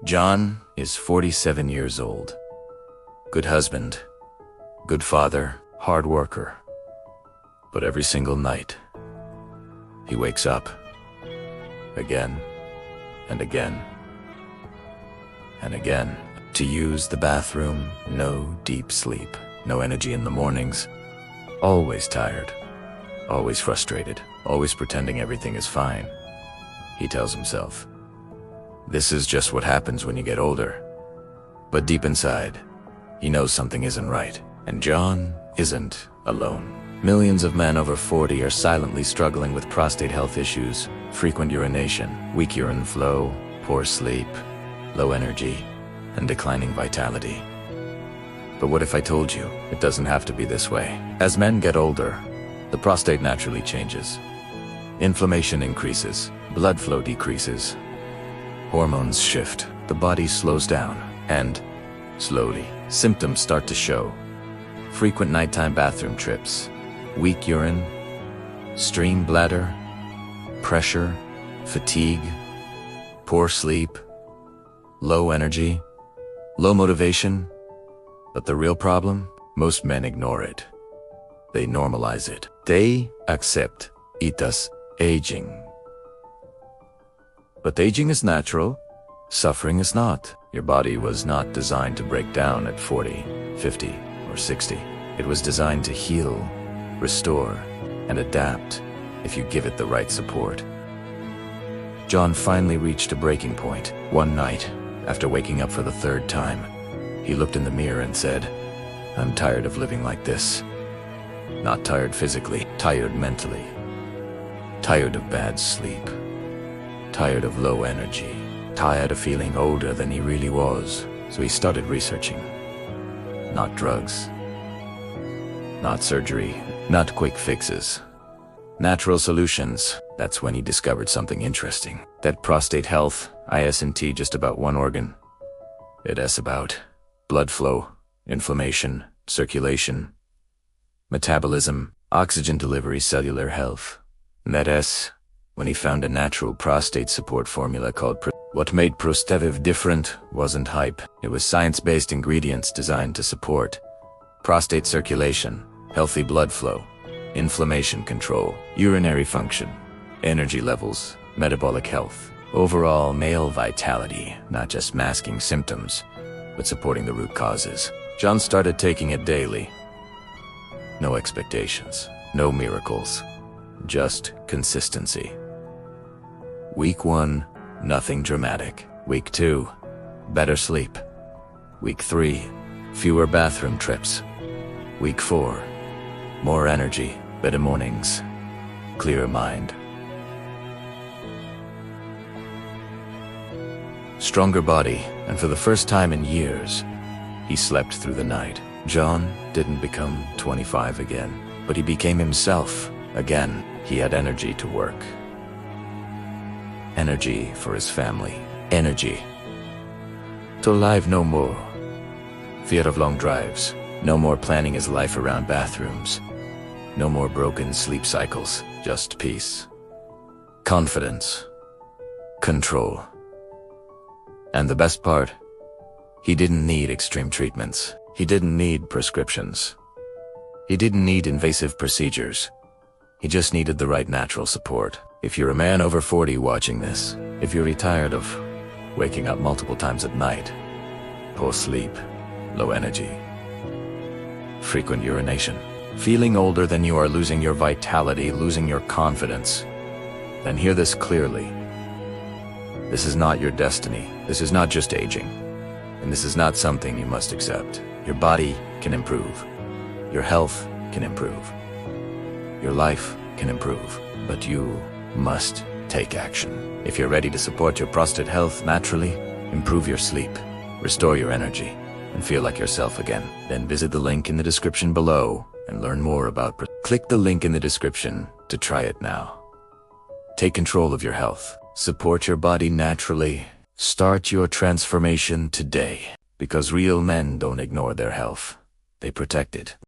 John is 47 years old. Good husband, good father, hard worker. But every single night, he wakes up again and again and again to use the bathroom. No deep sleep, no energy in the mornings, always tired, always frustrated, always pretending everything is fine. He tells himself, this is just what happens when you get older. But deep inside, he knows something isn't right. And John isn't alone. Millions of men over 40 are silently struggling with prostate health issues, frequent urination, weak urine flow, poor sleep, low energy, and declining vitality. But what if I told you it doesn't have to be this way? As men get older, the prostate naturally changes. Inflammation increases, blood flow decreases, hormones shift, the body slows down, and slowly, symptoms start to show. Frequent nighttime bathroom trips, weak urine, stream bladder, pressure, fatigue, poor sleep, low energy, low motivation. But the real problem? Most men ignore it. They normalize it. They accept it as aging. But aging is natural, suffering is not. Your body was not designed to break down at 40, 50, or 60. It was designed to heal, restore, and adapt if you give it the right support. John finally reached a breaking point. One night, after waking up for the third time, he looked in the mirror and said, I'm tired of living like this. Not tired physically, tired mentally. Tired of bad sleep. Tired of low energy. Tired of feeling older than he really was. So he started researching. Not drugs. Not surgery. Not quick fixes. Natural solutions. That's when he discovered something interesting. That prostate health isn't just about one organ. It's about blood flow, inflammation, circulation, metabolism, oxygen delivery, cellular health. And that's when he found a natural prostate support formula called What made Prostate different wasn't hype. It was science-based ingredients designed to support prostate circulation, healthy blood flow, inflammation control, urinary function, energy levels, metabolic health, overall male vitality, not just masking symptoms, but supporting the root causes. John started taking it daily. No expectations, no miracles, just consistency. Week 1, nothing dramatic. Week 2, better sleep. Week 3, fewer bathroom trips. Week 4, more energy, better mornings, clearer mind. Stronger body, and for the first time in years, he slept through the night. John didn't become 25 again, but he became himself again. He had energy to work. Energy for his family. Energy to live no more. Fear of long drives. No more planning his life around bathrooms. No more broken sleep cycles. Just peace. Confidence. Control. And the best part, he didn't need extreme treatments. He didn't need prescriptions. He didn't need invasive procedures. He just needed the right natural support. If you're a man over 40 watching this, if you're tired of waking up multiple times at night, poor sleep, low energy, frequent urination, feeling older than you are, losing your vitality, losing your confidence, then hear this clearly. This is not your destiny. This is not just aging. And this is not something you must accept. Your body can improve. Your health can improve. Your life can improve. But you must take action. If you're ready to support your prostate health naturally, improve your sleep, restore your energy, and feel like yourself again, then visit the link in the description below and learn more about Click the link in the description to try it now. Take control of your health. Support your body naturally. Start your transformation today. Because real men don't ignore their health. They protect it.